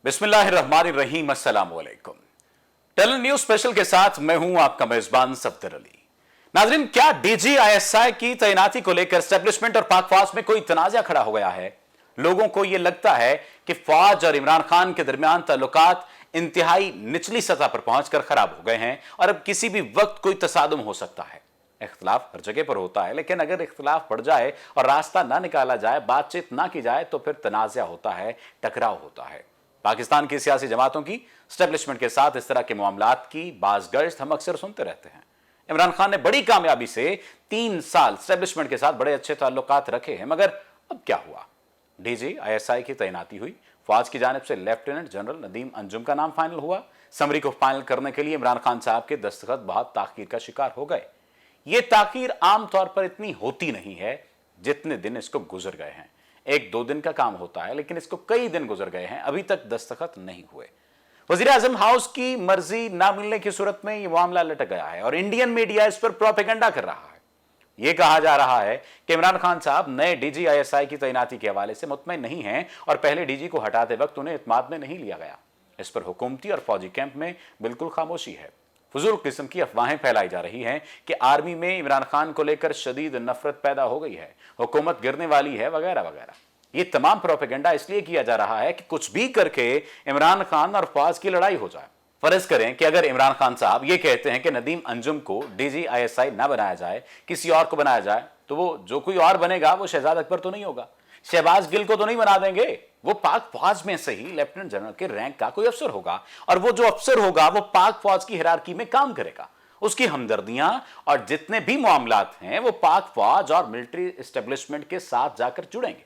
बिस्मिल्लाहिर्रहमानिर्रहीम, अस्सलाम वालेकुम। टेलन न्यूज स्पेशल के साथ मैं हूं आपका मेजबान सफदर अली। नाजरीन, क्या डीजीआईएसआई की तैनाती को लेकर एस्टेब्लिशमेंट और पाक फौज में कोई तनाजा खड़ा हो गया है? लोगों को यह लगता है कि फौज और इमरान खान के दरमियान ताल्लुकात इंतहाई निचली सतह पर पहुंचकर खराब हो गए हैं और अब किसी भी वक्त कोई तसादुम हो सकता है। इख्तलाफ हर जगह पर होता है, लेकिन अगर इख्तलाफ बढ़ जाए और रास्ता ना निकाला जाए, बातचीत ना की जाए, तो फिर तनाज़ा होता है, टकराव होता है। पाकिस्तान की सियासी जमातों की एस्टेब्लिशमेंट के साथ इस तरह के मामलात की बाज़गश्त हम अक्सर सुनते रहते हैं। इमरान खान ने बड़ी कामयाबी से 3 साल एस्टेब्लिशमेंट के साथ बड़े अच्छे ताल्लुकात रखे हैं, मगर अब क्या हुआ? डीजीआईएसआई की तैनाती हुई, फौज की जानिब से लेफ्टिनेंट जनरल नदीम अंजुम का नाम फाइनल हुआ। समरी को फाइनल करने के लिए इमरान खान साहब के दस्तखत बहुत ताखीर का शिकार हो गए। ये ताखीर आमतौर पर इतनी होती नहीं है जितने दिन इसको गुजर गए हैं। 1-2 दिन का काम होता है, लेकिन इसको कई दिन गुजर गए हैं, अभी तक दस्तखत नहीं हुए। वजीर आजम हाउस की मर्जी ना मिलने की सूरत में यह मामला लटक गया है और इंडियन मीडिया इस पर प्रोपेगेंडा कर रहा है। यह कहा जा रहा है कि इमरान खान साहब नए डीजीआईएसआई की तैनाती के हवाले से मुतमईन नहीं हैं और पहले डीजी को हटाते वक्त उन्हें इत्माद में नहीं लिया गया। इस पर हुकूमती और फौजी कैंप में बिल्कुल खामोशी है। फजूल किस्म की अफवाहें फैलाई जा रही हैं कि आर्मी में इमरान खान को लेकर शदीद नफरत पैदा हो गई है, हुकूमत गिरने वाली है, वगैरह वगैरह। ये तमाम प्रोपेगेंडा इसलिए किया जा रहा है कि कुछ भी करके इमरान खान और फौज की लड़ाई हो जाए। फर्ज करें कि अगर इमरान खान साहब ये कहते हैं कि नदीम अंजुम को डीजीआईएसआई ना बनाया जाए, किसी और को बनाया जाए, तो वो जो कोई और बनेगा वो शहजाद अकबर तो नहीं होगा, शहबाज गिल को तो नहीं बना देंगे। वो पाक फौज में से ही लेफ्टिनेंट जनरल के रैंक का कोई अफसर होगा और वो जो अफसर होगा वो पाक फौज की हिरारकी में काम करेगा। उसकी हमदर्दियां और जितने भी मामलात हैं वो पाक फौज और मिलिट्री एस्टेब्लिशमेंट के साथ जाकर जुड़ेंगे।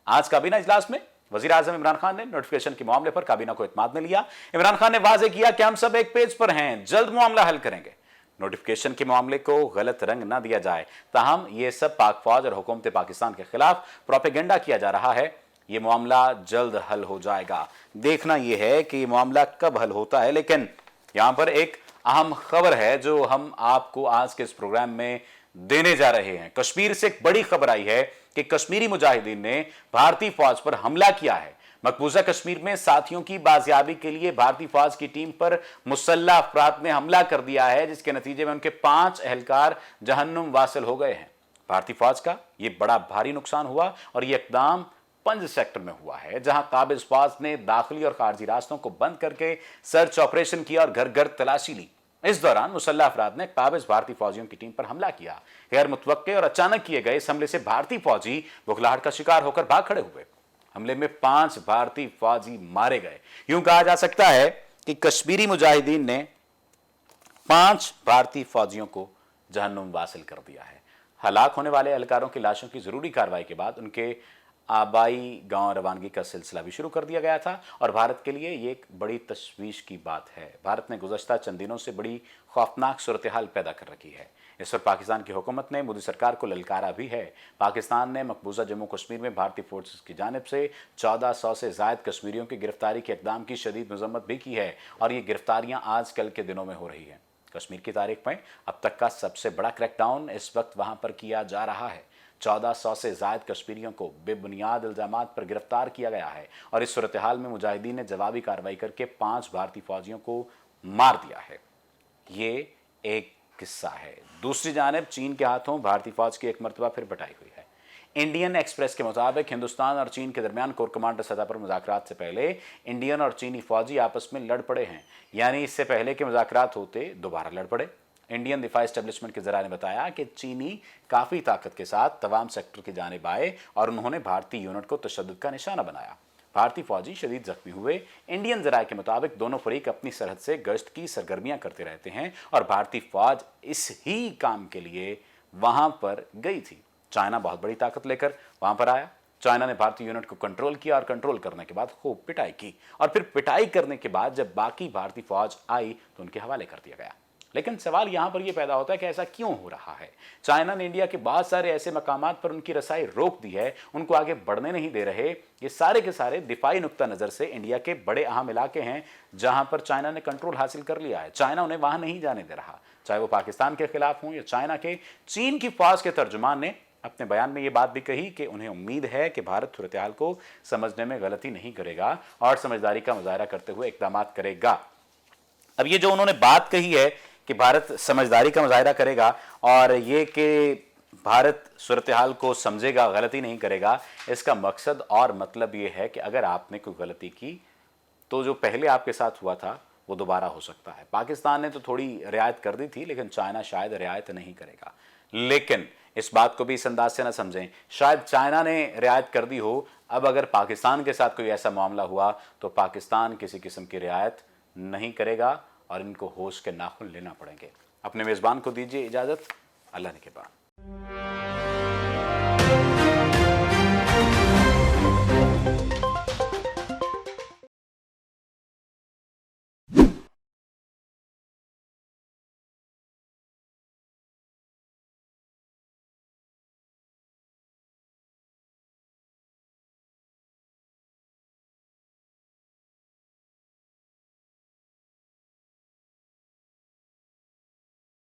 आज काबीना इजलास में वजीर आजम इमरान खान ने नोटिफिकेशन के मामले पर काबीना को इत्माद में लिया। इमरान खान ने वाजे किया कि हम सब एक पेज पर हैं, जल्द मामला हल करेंगे। नोटिफिकेशन के मामले को गलत रंग ना दिया जाए, ताहम यह सब पाक फौज और हुकूमत पाकिस्तान के खिलाफ प्रोपेगेंडा किया जा रहा है। यह मामला जल्द हल हो जाएगा। देखना यह है कि यह मामला कब हल होता है। लेकिन यहां पर एक अहम खबर है जो हम आपको आज के इस प्रोग्राम में देने जा रहे हैं। कश्मीर से एक बड़ी खबर आई है कि कश्मीरी मुजाहिदीन ने भारतीय फौज पर हमला किया है। मकबूजा कश्मीर में साथियों की बाजियाबी के लिए भारतीय फौज की टीम पर मुसल्लह अफराद ने हमला कर दिया है, जिसके नतीजे में उनके 5 एहलकार जहन्नुम वासिल हो गए हैं। भारतीय फौज का यह बड़ा भारी नुकसान हुआ और यह इकदाम पंज सेक्टर में हुआ है, जहां काबिज फौज ने दाखिली और खारजी रास्तों को बंद करके सर्च ऑपरेशन किया और घर घर तलाशी ली। इस दौरान मुसल्लह अफराद ने काबिज भारतीय फौजियों की टीम पर हमला किया। गैर मुतवक्के और अचानक किए गए इस हमले से भारतीय फौजी बुखलाहट का शिकार होकर भाग खड़े हुए। हमले में 5 भारतीय फौजी मारे गए। यूं कहा जा सकता है कि कश्मीरी मुजाहिदीन ने 5 भारतीय फौजियों को जहन्नुम वासिल कर दिया है। हलाक होने वाले एहलकारों की लाशों की जरूरी कार्रवाई के बाद उनके आबाई गांव रवानगी का सिलसिला भी शुरू कर दिया गया था और भारत के लिए ये एक बड़ी तशवीश की बात है। भारत ने गुज़श्ता चंद दिनों से बड़ी खौफनाक सूरत हाल पैदा कर रखी है। इस पर पाकिस्तान की हुकूमत ने मोदी सरकार को ललकारा भी है। पाकिस्तान ने मकबूजा जम्मू कश्मीर में भारतीय फोर्सेस की जानिब से 1400 से ज़ायद कश्मीरियों की गिरफ्तारी के इक़दाम की शदीद मज़म्मत भी की है और ये गिरफ्तारियाँ आज कल के दिनों में हो रही हैं। कश्मीर की तारीख में अब तक का सबसे बड़ा क्रैकडाउन इस वक्त वहाँ पर किया जा रहा है। 1400 से ज़ायद कश्मीरियों को बेबुनियाद इल्ज़ामात पर गिरफ्तार किया गया है और इस सूरत हाल में मुजाहिदीन ने जवाबी कार्रवाई करके 5 भारतीय फौजियों को मार दिया है। ये एक किस्सा है। दूसरी जानिब चीन के हाथों भारतीय फौज की एक मरतबा फिर बटाई हुई है। इंडियन एक्सप्रेस के मुताबिक हिंदुस्तान और चीन के दरमियान कोर कमांडर सतह पर मुज़ाकरात से पहले इंडियन और चीनी फौजी आपस में लड़ पड़े हैं, यानी इससे पहले के मुज़ाकरात होते दोबारा लड़ पड़े। इंडियन दिफा एस्टेब्लिशमेंट के ज़राए ने बताया कि चीनी काफ़ी ताकत के साथ तमाम सेक्टर की जानिब आए और उन्होंने भारतीय यूनिट को तशद्दुद का निशाना बनाया। भारतीय फौजी शदीद जख्मी हुए। इंडियन ज़राए के मुताबिक दोनों फरीक अपनी सरहद से गश्त की सरगर्मियां करते रहते हैं और भारतीय फौज इस ही काम के लिए वहां पर गई थी। चाइना बहुत बड़ी ताकत लेकर वहां पर आया। चाइना ने भारतीय यूनिट को कंट्रोल किया और कंट्रोल करने के बाद खूब पिटाई की और फिर पिटाई करने के बाद जब बाकी भारतीय फौज आई तो उनके हवाले कर दिया गया। लेकिन सवाल यहां पर यह पैदा होता है कि ऐसा क्यों हो रहा है? चाइना ने इंडिया के बहुत सारे ऐसे मकामात पर उनकी रसाई रोक दी है, उनको आगे बढ़ने नहीं दे रहे। ये सारे के सारे दिफाई नुक्ता नज़र से इंडिया के बड़े अहम इलाके हैं जहां पर चाइना ने कंट्रोल हासिल कर लिया है। चाइना उन्हें वहां नहीं जाने दे रहा, चाहे वो पाकिस्तान के खिलाफ हों या चाइना के। चीन की फौज के तर्जुमान ने अपने बयान में ये बात भी कही कि उन्हें उम्मीद है कि भारत सूरत हाल को समझने में गलती नहीं करेगा और समझदारी का मुजाहरा करते हुए इकदाम करेगा। अब ये जो उन्होंने बात कही है कि भारत समझदारी का मुजाहरा करेगा और ये कि भारत सूरत हाल को समझेगा, गलती नहीं करेगा, इसका मकसद और मतलब ये है कि अगर आपने कोई गलती की तो जो पहले आपके साथ हुआ था वो दोबारा हो सकता है। पाकिस्तान ने तो थोड़ी रियायत कर दी थी, लेकिन चाइना शायद रियायत नहीं करेगा। लेकिन इस बात को भी इस अंदाज से ना समझें, शायद चाइना ने रियायत कर दी हो, अब अगर पाकिस्तान के साथ कोई ऐसा मामला हुआ तो पाकिस्तान किसी किस्म की रियायत नहीं करेगा और इनको होश के नाखून लेना पड़ेंगे। अपने मेज़बान को दीजिए इजाज़त। अल्लाह ने के बाद।